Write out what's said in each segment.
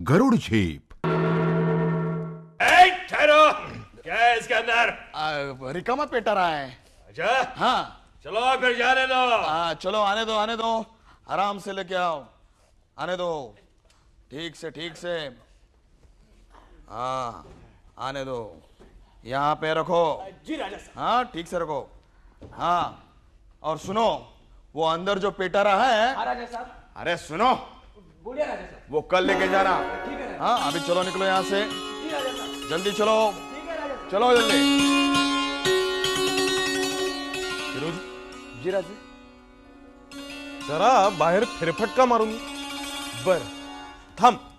गरुड़ झेप। ठहरो, क्या है इसके अंदर? रिकामा पेटा रहा है। अच्छा, हाँ चलो फिर जाने दो। चलो आने दो आराम से लेके आओ, आने दो ठीक से। हाँ आने दो, यहाँ पे रखो। जी राजा साहब। हाँ ठीक से रखो। हाँ और सुनो, वो अंदर जो पेटा रहा है, हाँ राजा साहब। अरे सुनो, बोलिए राजा साहब। वो कल लेके जाना। ठीक है राजा। हाँ अभी चलो, निकलो यहाँ से, जी राजा साहब। जल्दी चलो, ठीक है राजा साहब। चलो जल्दी। फिरोज, जी राजे। जरा बाहेर फेरफटका मारून ये. बर, थांब.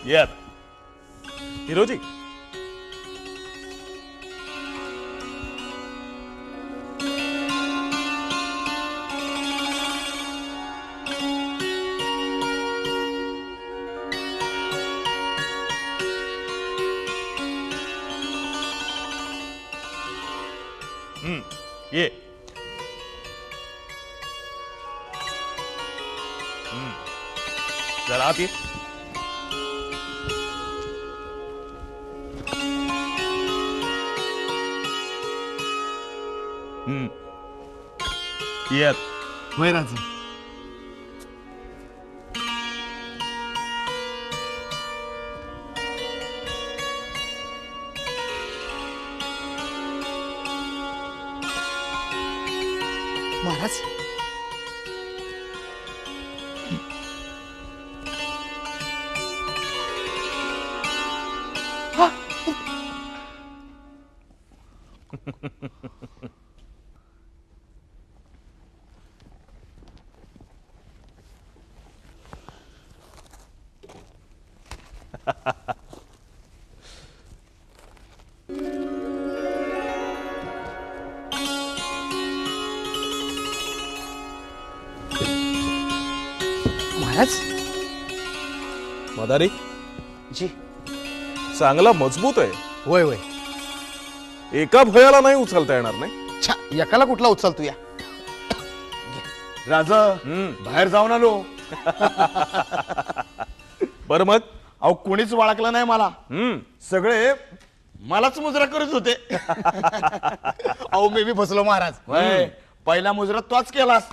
यार हिरोजी, ये जरा आती है. ये वही राजे। महाराज, महाराज। मदारी जी। चांगला मजबूत आहे. वय वय। एका भयाला नाही उचलता येणार नाही. छा, एकाला कुठला उचलतो या? राजा, बाहेर जाऊन आलो. बर मग. अहो कोणीच वाळकलं नाही मला. सगळे मलाच मुजरा करत होते. अहो मी बी फसलो महाराज. पहिला मुजरा तोच केलास.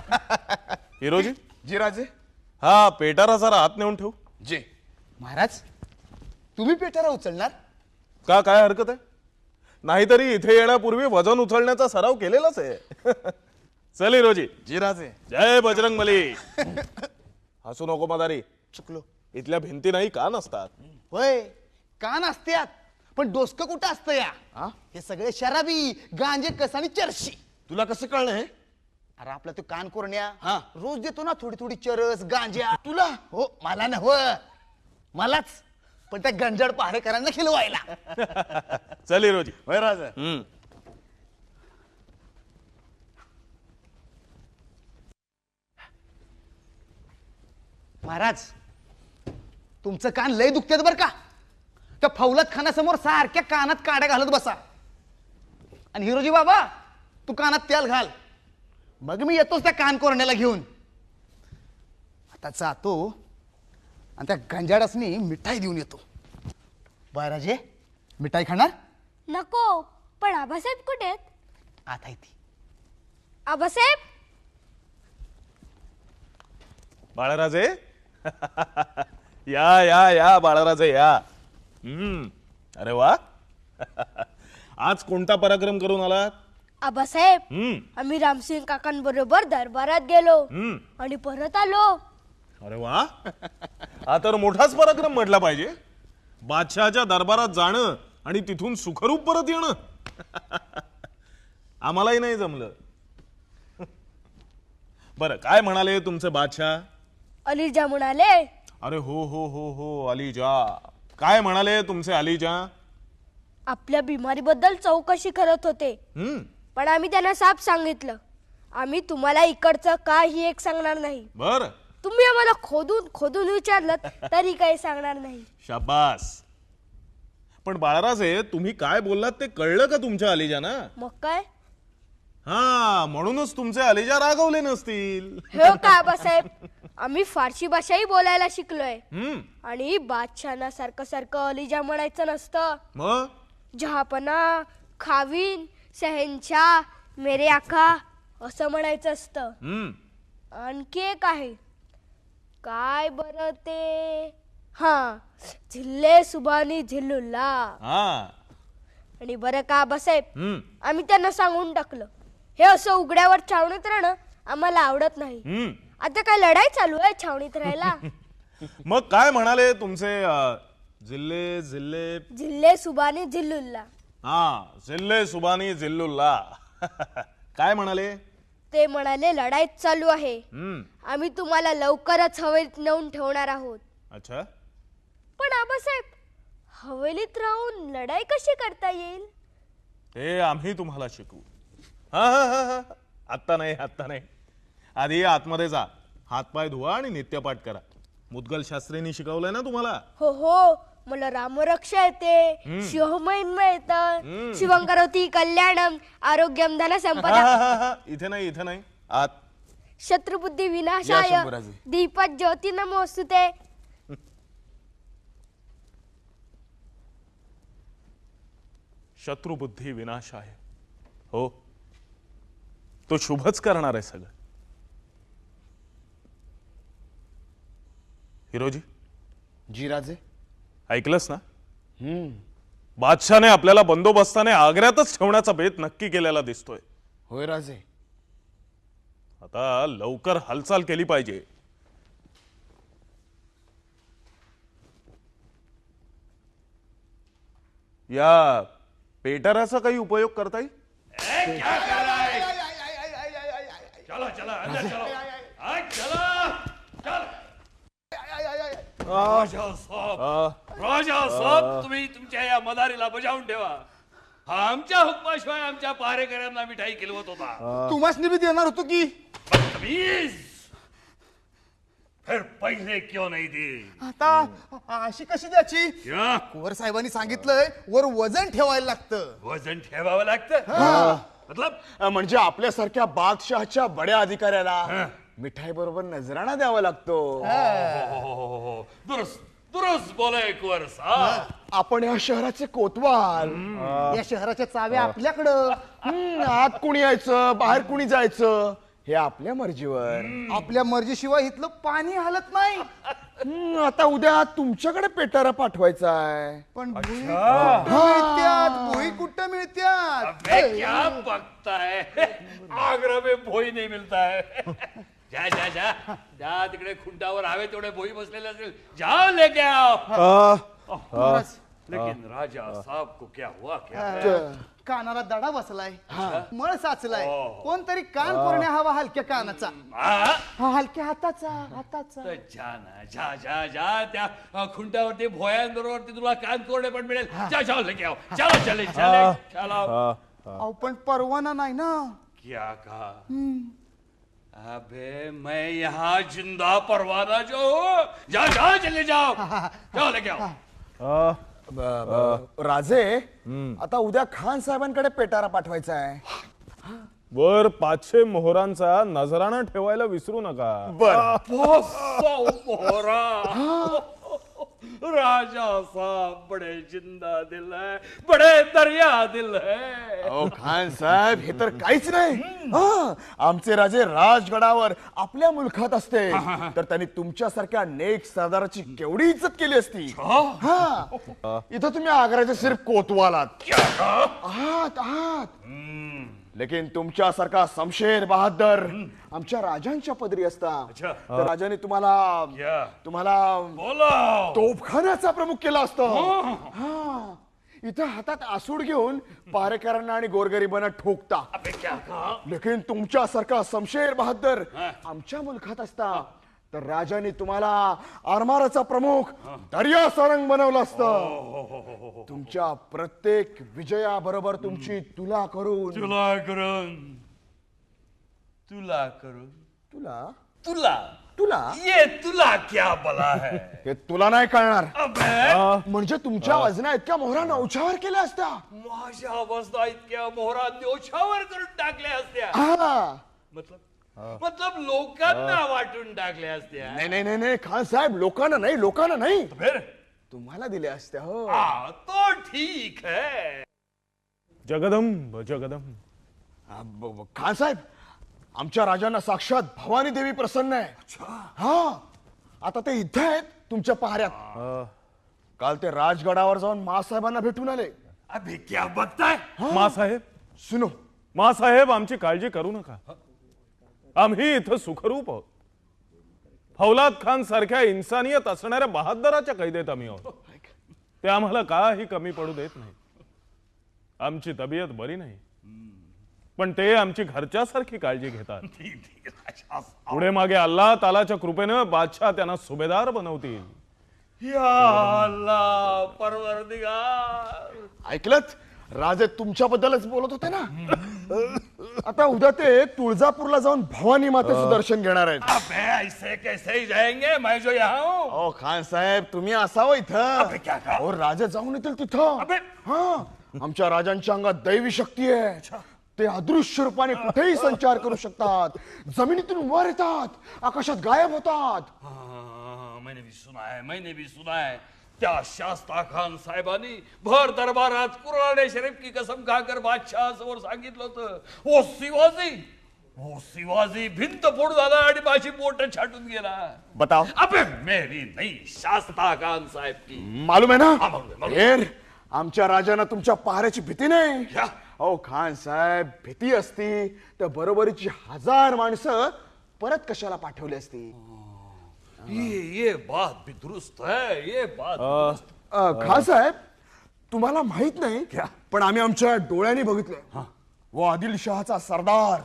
हिरोजी, जी राजे। हा पेटारा जरा आत नेऊन ठेव. जी। महाराज, तुम्ही पेटारा उचलणार? का, काय हरकत आहे? नाहीतरी इथे येण्यापूर्वी वजन उचलण्याचा सराव केलेलाच आहे. चल हिरोजी. जी राजे। जय बजरंग बली. हसू नको मदारी. चुकलो. इथल्या भिंती नाही कान असतात. होय, कान असत्यात, पण डोसकं कुठं असतं या? हे सगळे शराबी, गांजे, कस आणि चरशी. तुला कसं कळलं हे? अरे आपला तो कान कोरण्या हा. रोज देतो ना थोडी थोडी चरस गांजा. तुला? हो, मला ना हो, मलाच, पण त्या गंजाड पहारेकरांना खिलवायला. चल हिरोजी. वय राजा। महाराज, तुमचं कान लय दुखतेत बर का. त्या फौलाद खानासमोर सारख्या कानात काड्या घालत बसा. आणि हिरोजी बाबा, तू कानात तेल घाल. मग मी येतोच त्या कान कोरण्याला घेऊन. आता जातो आणि त्या गंजाडासनी मिठाई देऊन येतो. बायराजे, मिठाई खाणार? नको, पण आबासाहेब कुठे आहेत? आता ती आबासाहेब, बाळराजे. या या या बाळराजे या. अरे वा. आज कोणता पराक्रम करून आलात? आबासाहेब, आम्ही रामसिंग काकांबरोबर दरबारात गेलो आणि परत आलो. अरे वा. हा तर मोठाच पराक्रम म्हटला पाहिजे. बादशहाच्या दरबारात जाणं आणि तिथून सुखरूप परत येणं. आम्हालाही नाही जमलं. बरं, काय म्हणाले तुमचे बादशाह? अलीजा म्हणाले. अरे हो हो हो हो, अलीजा. काय म्हणाले तुमचे अलीजा? आपल्या बिमारीबद्दल चौकशी करत होते, पण आम्ही त्यांना साफ सांगितलं, आम्ही तुम्हाला इकडचं काही एक सांगणार नाही. बर. तुम्ही आम्हाला खोदून खोदून विचारलं तरी काही सांगणार नाही. शाबास. पण बाळराजे, तुम्ही काय बोललात ते कळलं का तुमच्या अलिजाना? मग काय? हा, म्हणूनच तुमचे अलिजा रागवले नसतील. हो का आबासाहेब, आम्ही फारसी भाषाही बोलायला शिकलोय हम्म. आणि बादशाना सारखं सारखं अलिजा म्हणायचं नसतं. मग जहापना, खावीन, शहनशाह, मेरे आका असं म्हणायचं असतं. हम्म. आणखी एक आहे, काय बरं ते, हा, झिल्ले सुभानी झिल्लुल्ला. हा. आणि बरं का आबासाहेब, हम्म. आम्ही त्यांना सांगून टाकलं, हे असं उघड्यावर छावणीत राहणं आम्हाला आवडत नाही. हम्म. आता काय लढाई चालू आहे छावणीत राहायला. मग काय म्हणाले तुमचे जिल्ले जिल्ले? झिल्ले सुभानी झिल्लुल्ला. हा, जिल्ले सुबानी जिल्लुल्ला. काय म्हणाले? ते म्हणाले लढाई चालू आहे, हम्म. आम्ही तुम्हाला लवकरच हवेलीत नेऊन ठेवणार आहोत. अच्छा. पण आबासाहेब, हवेलीत राहून लढाई कशी करता येईल? ते आम्ही तुम्हाला शिकवू. हा हा हा हा. आत्ता नाही, आत्ता नाही. आधी आतमध्ये जा, हातपाय धुवा आणि नित्यपाठ करा. मुद्गल शास्त्रींनी शिकवलंय ना तुम्हाला. हो हो, मला रामरक्षा येते, शिवमहिन्म येतं, शिवंकरोती कल्याणम आरोग्यम धन हा, संपदा, हा, हा, हा. इथे नाही, इथे नाही. आत. शत्रुबुद्धी या विनाशाय, शंभूराजे. दीपक ज्योती नमोस्तुते. शत्रुबुद्धी विनाश आहे. हो, तो शुभच करणार आहे सगळं. हिरोजी, जी राजे. ऐकलंस ना? बादशाने आपल्याला बंदोबस्ताने आग्र्यातच ठेवण्याचा बेत नक्की केलेला दिसतोय. होय राजे. आता लवकर हालचाल केली पाहिजे. या पेटाराचा काही उपयोग करता येईल? क्या कर रहा है? चलो चलो अंदर चलो. चलो चल. राजा साहेब, तुम्ही तुमच्या या मदारीला बजावून ठेवा. हा आमच्या हुकमाशिवाय आमच्या पहारेकऱ्यांना मिठाई केलवत होता. तुम्हाच निमित्त येणार होतो की. बदतमीज. फिर पहिले क्यों नहीं दी? आता अशी कशी द्याची? क्या कुंवर साहेबांनी सांगितलंय वर वजन ठेवायला लागतं. वजन ठेवावं लागतं? मतलब म्हणजे आपल्यासारख्या बादशहाच्या बड्या अधिकाऱ्याला मिठाई बरोबर नजराणा द्यावा लागतो. दुरुस्त दुरुस्त बोले कुंवर साहब. आपण या शहराचे कोतवाल. या शहराच्या चाव्या आपल्याकडं. आत कुणी यायचं, बाहेर कुणी जायचं हे आपल्या मर्जीवर. आपल्या मर्जीशिवाय इथलं पाणी हलत नाही. आता उद्या तुमच्याकडे पेटारा पाठवायचा आहे. पण भुई मिळत्यात, भुई कुठं मिळत्यात? अबे क्या बकता है? आगरा में भोई नहीं मिलता है. जा जा जा जा, तिकडे खुंटावर हवे तेवढे भोई बसलेले असेल, जाओ लेके आओ. लेकिन राजा साहब को क्या हुआ? क्या कानाला दडा बसलाय, मळ साचलाय. कोणतरी कान कोरण्या हवा हलक्या कानाचा, हा हलक्या हाताचा. तर जा ना, जा जा जा, त्या खुंटावरती भोयांबरोबर तुला कान कोरडे पण मिळेल. जा जाओ लेके आओ. चलो चले चले चलो. अहो पण परवाना नाही ना. क्या कहा? अबे मैं यहाँ जिंदा परवाना जो हूँ. जाओ जाओ चले जाओ. जाओ लेके आओ. राजे, आता उद्या खान साहेबांकडे पेटारा पाठवायचा आहे. वर 500 मोहरांचा नजराणा ठेवायला विसरू नका. मोहरा. राजा साहब बड़े जिंदा दिल है, बड़े दरिया दिल है. अहो खान साहेब, हे तर काहीच नाही. आमचे राजे राजगडावर आपल्या मुलखात असते तर त्यांनी तुमच्यासारख्या नेक सरदाराची केवढी इज्जत केली असती. इथं तुम्ही आग्र्याचे सिर्फ कोतवालात आहात आहात. लेकिन तुमच्यासारखा शमशेर बहादर आमच्या राजांच्या पदरी असता तर राजाने तुम्हाला बोलो. तोफखान्याचा प्रमुख केला असतो. इथं हातात आसूड घेऊन पहारेकरांना आणि गोरगरिबांना ठोकता. अबे क्या कहा? लेकिन तुमच्यासारखा शमशेर बहादर आमच्या मुलखात असता तर राजाने तुम्हाला आरमाराचा प्रमुख दर्या सारंग बनवलं असतं. तुमच्या प्रत्येक विजयाबरोबर तुमची तुला करून तुला करून तुला करून तुला तुला तुला ये तुला क्या बला है हे तुला नाही कळणार अबे म्हणजे तुमच्या वजना इतक्या मोहरा नौछावर केल्या असत्या माझ्या अवस्था इतक्या मोहरा न्योछावर करून टाकल्या असत्या हा. मतलब लोकांना वाटून टाकल्या असत्या नाही नाही नाही नाही खान साहेब लोकांना नाही फिर तुम्हाला दिल्या असत्या हो तो ठीक है जगदंब जगदंब. खान साहेब आमच्या राजांना साक्षात भवानी देवी प्रसन्न आहे हा आता ते इथे आहेत तुमच्या पहाऱ्यात काल ते राजगडावर जाऊन मासाहेबांना भेटून आले अबे क्या बघताय मासाहेब सुनो मासाहेब आमची काळजी करू नका आम्ही इथं सुखरूप आहोत. फौलाद खान सारख्या इन्सानियत असणाऱ्या बहादराच्या कैदेत आम्ही आहोत. ते आम्हाला काही कमी पडू देत नाही. आमची तब्येत बरी नाही पण ते आमची घरच्यासारखी काळजी घेतात. पुढे मागे अल्लाह तालाच्या कृपेनं बादशाह त्यांना सुभेदार बनवतील. या अल्लाह परवरदिगार. ऐकलत राजे तुमच्याबद्दलच बोलत होते ना आता उद्या ते तुळजापूरला जाऊन भवानी मातेचं दर्शन घेणार आहेत. अबे ऐसे कैसे ही जाएंगे मैं जो यहाँ हूँ. ओ खान साहेब तुम्ही असावं अबे, क्या इथं कहा? ओ राजे जाऊन येतील तिथं अबे. हा आमच्या राजांच्या अंगात दैवी शक्ती आहे. ते अदृश्य रूपाने कुठेही संचार करू शकतात. जमिनीतून वर येतात आकाशात गायब होतात. हाँ, मैंने भी सुना है त्या शास्ता खान साहेबांनी भर दरबारात कुराणे शरीफ की कसम खाकर बादशाह समोर सांगितलं होतं ओ शिवाजी भिंत फोडून आला आणि माझी बोट छाटून गेला. बताओ अबे मेरी नहीं शास्ता खान साहेब की. मालूम आहे हा, ना मालूम. हेर आमच्या राजांना तुमच्या पहाऱ्याची भीती नाही. क्या? अहो खान साहेब भीती असती तर बरोबरीची 1000 माणसं परत कशाला पाठवली असती. ये बात भी दुरुस्त है ये बात भी दुरुस्त. खान साहेब तुम्हाला माहित नाही पण आम्ही आमच्या डोळ्यांनी बघितलंय व आदिलशहाचा सरदार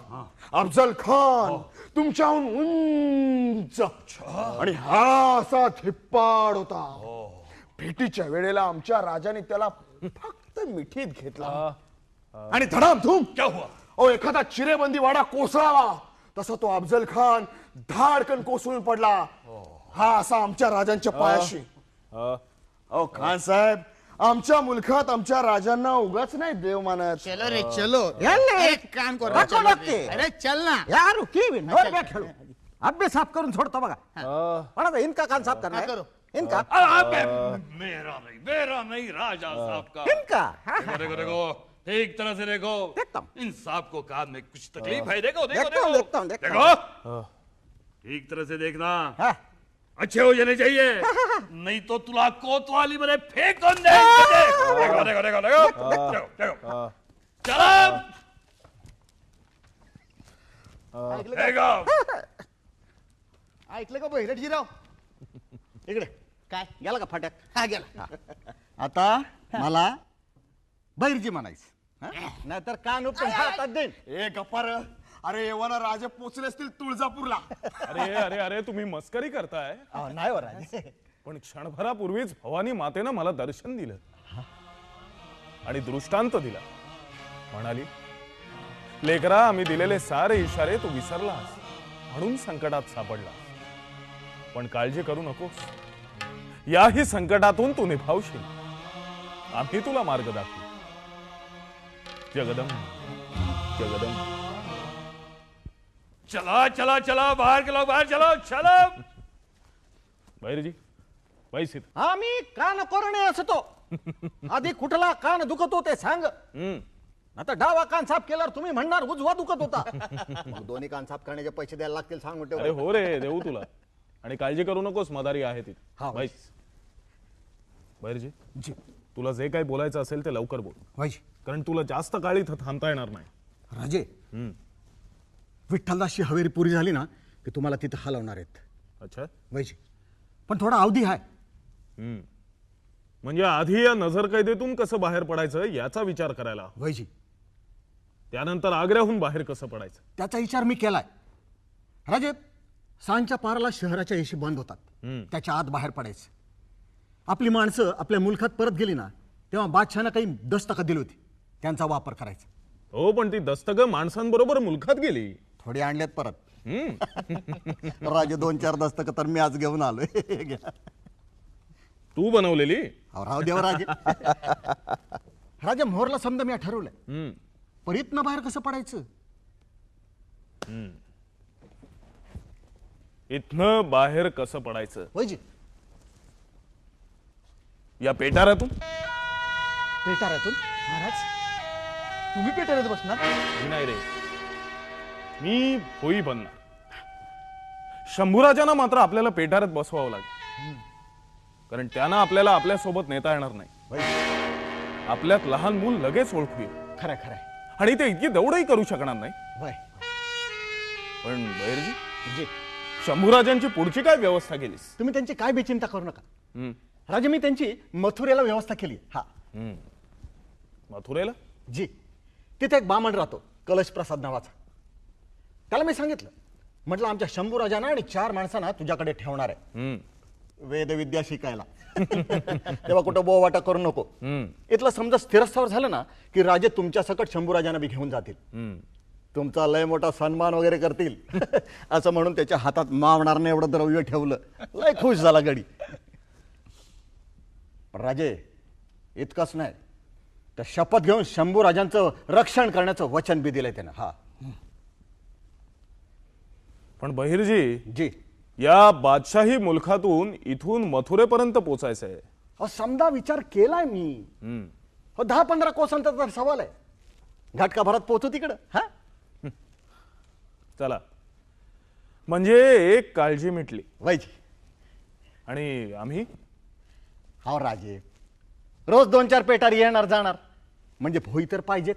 अफजल खान तुमच्याहून उंच आणि हा असा धिप्पाड होता. भेटीच्या वेळेला आमच्या राजाने त्याला फक्त मिठीत घेतला आणि धडामधूम क्या हुआ? ओ एखादा चिरेबंदी वाडा कोसळावा तसा तो अफजल खान धाडकन कोसळून पडला. हा असा आमच्या राजांच्या पायाशी. ओ खान साहेब आमच्या मुलखात आमच्या राजांना उगाच नाही देव मानत. चलो रे चलो एक कान को अरे चल ना यार रुकी भी नोर में खेलो अब भी साफ करून छोड़ता बघा पण आता इनका कान साफ करना है इनका अबे मेरा नहीं राजा साहब का. इनका देखो देखो एक तरह से देखो देखता हूं। इन साहब को कान में कुछ तकलीफ है. देखो देखो देखता हूं, देखता हूं, देखता देखो ठीक तरह से देखना हाँ। अच्छे हो जाने चाहिए नहीं तो तुला कोतवाली मध्ये फेकून दे. देखो देखो देखो देखो देखो चला देखो ऐकलं का बहिरटजीराव इकडे काय गेला का फाट्यात हा गेला. आता मला बहिरजी म्हणायचं नाहीतर कान उपटून हातात देईन. ए गप्पार अरे येवाना राजे पोचले असतील तुळजापूरला. अरे अरे अरे तुम्ही मस्करी करताय. नाही हो राजे पण क्षणभरापूर्वीच भवानी मातेनं मला दर्शन दिलं आणि दृष्टांत दिला. म्हणाली लेकरा आम्ही दिलेले सारे इशारे तू विसरलास म्हणून संकटात सापडला. पण काळजी करू नकोस याही संकटातून तू निभावशील. आम्ही तुला मार्ग दाखवू. जगदंब जगदंब. चला चला चला बाहर के लोग बाहर चलो चलो. बैरजी बैसित. आम्ही कान कोरणे असतो आधी कुठला कान दुखत होते सांग. आता डावा कान साफ केल्यावर तुम्ही म्हणणार उजवा दुखत होता. मग दोन्ही कान साफ करण्याचे पैसे द्यायला लागतील सांग अरे हो रे देऊ तुला. आणि काळजी करू नकोस मदारी आहे ती. बैस. बैरजी जी तुला जे काही बोलायचं असेल ते लवकर बोल वाईजी कारण तुला जास्त काळ इथं थांबता येणार नाही. राजे विठ्ठलदासची हवेरी पुरी झाली ना की तुम्हाला तिथं हलवणार आहेत. अच्छा वाईजी पण थोडा अवधी आहे. म्हणजे आधी या नजर कैदेतून कसं बाहेर पडायचं याचा विचार करायला. वाईजी त्यानंतर आग्र्याहून बाहेर कसं पडायचं त्याचा विचार मी केलाय. राजे सांजच्या पाराला शहराच्या येशी बंद होतात त्याच्या आत बाहेर पडायचं. आपली माणसं आपल्या मुलखात परत गेली ना तेव्हा बादशाहनं काही दस्तकं दिली होती त्यांचा वापर करायचा. हो पण ती दस्तक माणसांबरोबर मुलखात गेली. थोडी आणल्यात परत राजे 2-4 दस्तक तर मी आज घेऊन आलोय घ्या. तू बनवलेली? अहो, राव देव राजे. राजा मोहरला समजा मी ठरवलंय, परीतनं बाहेर कसं पडायचं. इथनं बाहेर कसं पडायचं? होयजी. या पेटाऱ्यातून? पेटाऱ्यातून? महाराज तुम्ही पेटाऱ्यात बसणार? मी नाही रे, मी होई बनणार. शंभूराजांना मात्र आपल्याला पेटाऱ्यात बसवावं लागेल, कारण त्यांना आपल्याला आपल्या सोबत नेता येणार नाही. आपल्यात लहान मूल लगेच ओळखू येईल खरंय खरंय. आणि ते इतकी दौडही करू शकणार नाही. वय पण बहिर्जी, जी, शंभूराजांची पुढची काय व्यवस्था केलीस? तुम्ही त्यांची काय बेचिंता करू नका. राजे मी त्यांची मथुरेला व्यवस्था केली. हा मथुरेला? जी, तिथे एक बामण राहतो कलश प्रसाद नावाचा. त्याला मी सांगितलं, म्हटलं आमच्या शंभूराजांना आणि 4 माणसांना तुझ्याकडे ठेवणार आहे वेदविद्या शिकायला. तेव्हा कुठं बोवाटा करू नको. इथलं समजा स्थिरस्थावर झालं ना की राजे तुमच्या सकट शंभूराजांना बी घेऊन जातील, तुमचा लय मोठा सन्मान वगैरे करतील. असं म्हणून त्याच्या हातात मावणार नाही एवढं द्रव्य ठेवलं. लय खुश झाला गडी. पण राजे इतकंच नाही, तर शपथ घेऊन शंभूराजांचं रक्षण करण्याचं वचन बी दिलंय त्यानं. हा पण बहिर्जी, जी, या बादशाही मुलखातून इथून मथुरेपर्यंत पोचायचं आहे. अहो समजा विचार केलाय मी. हो 10-15 कोसांचा तर सवाल आहे. घाटकाभरात पोहोचू तिकडं. हा चला, म्हणजे एक काळजी मिटली. वाईजी. आणि आम्ही हा राजे रोज 2-4 पेटारी येणार जाणार, म्हणजे भोई तर पाहिजेत.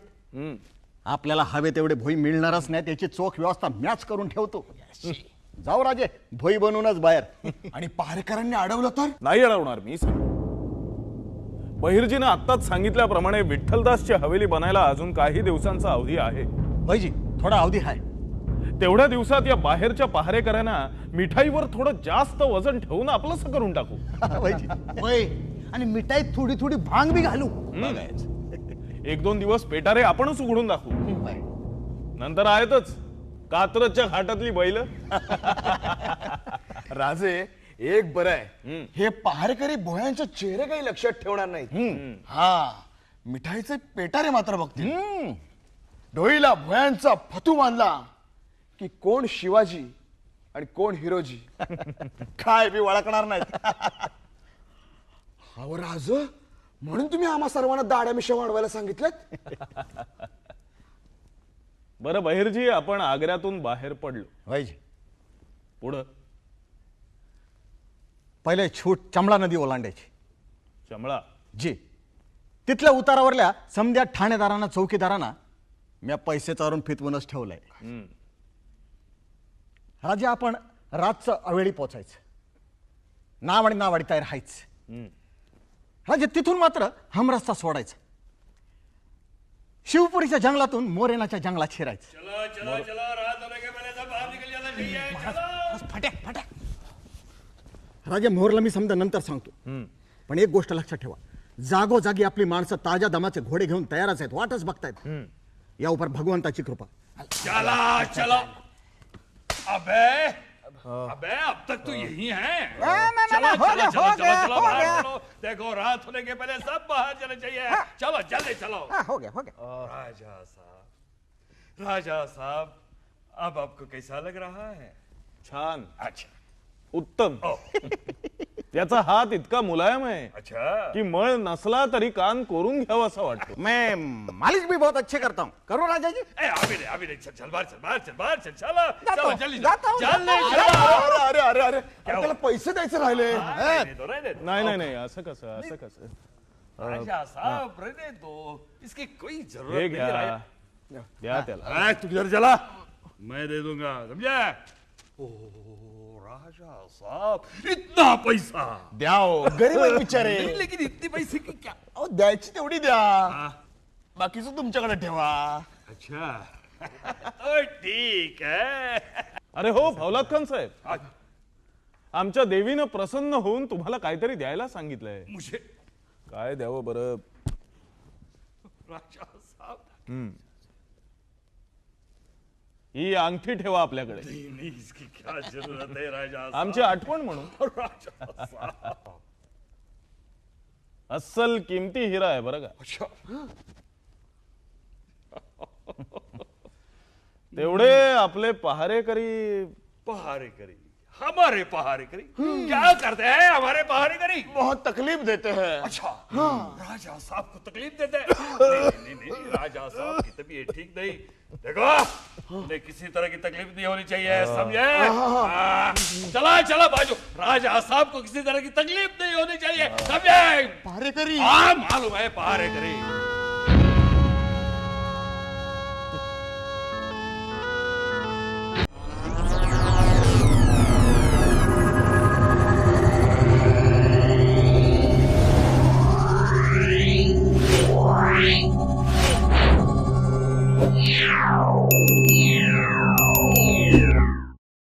आपल्याला हवे तेवढे भोई मिळणारच नाही, त्याची चोख व्यवस्था मॅच करून ठेवतो. जाऊ राजे, भोई बनवूनच बाहेर. आणि पहारेकरांनी अडवलं तर? नाही अडवणार मी. बहिर्जीनं आत्ताच सांगितल्याप्रमाणे विठ्ठलदासची हवेली बनायला अजून काही दिवसांचा अवधी आहे. भाईजी थोडा अवधी आहे. तेवढ्या दिवसात या बाहेरच्या पहारेकरांना मिठाईवर थोडं जास्त वजन ठेवून आपलंसं करून टाकू. भाईजी होय, आणि मिठाईत थोडी थोडी भांग बी घालू. 1-2 दिवस पेटारे आपणच उघडून दाखवू. नंतर आहेतच कात्रजच्या घाटातली बैल. राजे एक बरं आहे, हे पहारेकरी भोयांचे चेहरे काही लक्षात ठेवणार नाहीत. हा, मिठाईचे पेटारे मात्र बघतील. डोईला भोयांचा फतू बांधला की कोण शिवाजी आणि कोण हिरोजी काय बी वळखणार नाहीत. अहो राज, म्हणून तुम्ही आम्हा सर्वांना दाड्या मिशा वाढवायला सांगितल्यात? बरं बहिर्जी, आपण आग्र्यातून बाहेर पडलो. भाईजी पुढं पहिले छूट चमळा नदी ओलांडायची. चमळा? जी, तिथल्या उतारावरल्या समध्या ठाणेदारांना चौकीदारांना मी पैसे चारून फितवूनच ठेवलंय. राजे आपण रातचं अवेळी पोचायचं, नावाडी नावाडी तयार राहायचं. राजे तिथून मात्र हमरस्ता सोडायचा. शिवपुरीच्या जंगलातून मोरेनाच्या जंगलात शिरायचं. चलो चलो चलो, रात होने के पहले सब बाहर निकल जाना चाहिए. चलो. फट्या फट्या. राजे मोहरला मी समजा नंतर सांगतो, पण एक गोष्ट लक्षात ठेवा, जागोजागी आपली माणसं ताज्या दमाचे घोडे घेऊन तयारच आहेत, वाटच बघतायत. या उपर भगवंताची कृपा. चला चलो. अबे अबे, अब तक तो यही है. चलो चलो चलो चलो चलो, बाहर चलो. देखो, रात होने के पहले सब बाहर चले चाहिए. चलो जल्दी चलो. हो गया हो गया. राजा साहब, अब आपको कैसा लग रहा है? छान, अच्छा उत्तम. त्याचा हात इतका मुलायम आहे अच्छा. की मळ नसला तरी कान कोरून घ्यावा असा वाटतो. मैं मालिश भी बहुत अच्छे करता हूँ. करो राजा जी. अभी नहीं, चल चल बाहर चल बाहर चल बाहर चल. चलो चलो जल्दी जाता हूं, जल्दी अरे चलो. अरे अरे अरे, त्याला पैसे द्यायचे राहिले. रहने दो. नाही नाही नाही, असं कसं असं कसं. राजा साहब, रहने दो, इसकी कोई हे जरूरत नहीं घ्या, है. द्या त्याला. तू किधर चला, मैं दे दूंगा, समझे? ओ राजा साहब, इतना पैसा द्या हो, गरीब आहेत बिचारे. नहीं, लेकिन इतने पैसे की क्या? अहो द्यायची तेवढी द्या, बाकीचं तुमच्याकडे ठेवा. अच्छा तो ठीक है. अरे हो फौलाद खान साहेब, आमच्या देवीनं प्रसन्न होऊन तुम्हाला काहीतरी द्यायला सांगितलंय. मुझे काय द्यावं बरं? राजा साहब, ही अंगठी ठेवा आपल्याकडे, नहीं, इसकी क्या जरूरत है राजा आमची आठवण म्हणून. राजा साहब. अस्सल किमती हिरा आहे बरं का. अच्छा. तेवढे आपले पहारेकरी पहारेकरी, हमारे पहारेकरी क्या करते हैं हमारे पहारेकरी? बहुत तकलीफ देते हैं. अच्छा, राजा साहब को तकलीफ देते हैं? नहीं, नहीं, नहीं, राजा साहब की तबीयत ठीक नहीं. देखो, उन्हें किसी तरह की तकलीफ नहीं होनी चाहिए, समझे? चला चला बाजू. राजा साहब को किसी तरह की तकलीफ नहीं होनी चाहिए, समझे? पहारेकरी हाँ, मालूम है पहारेकरी.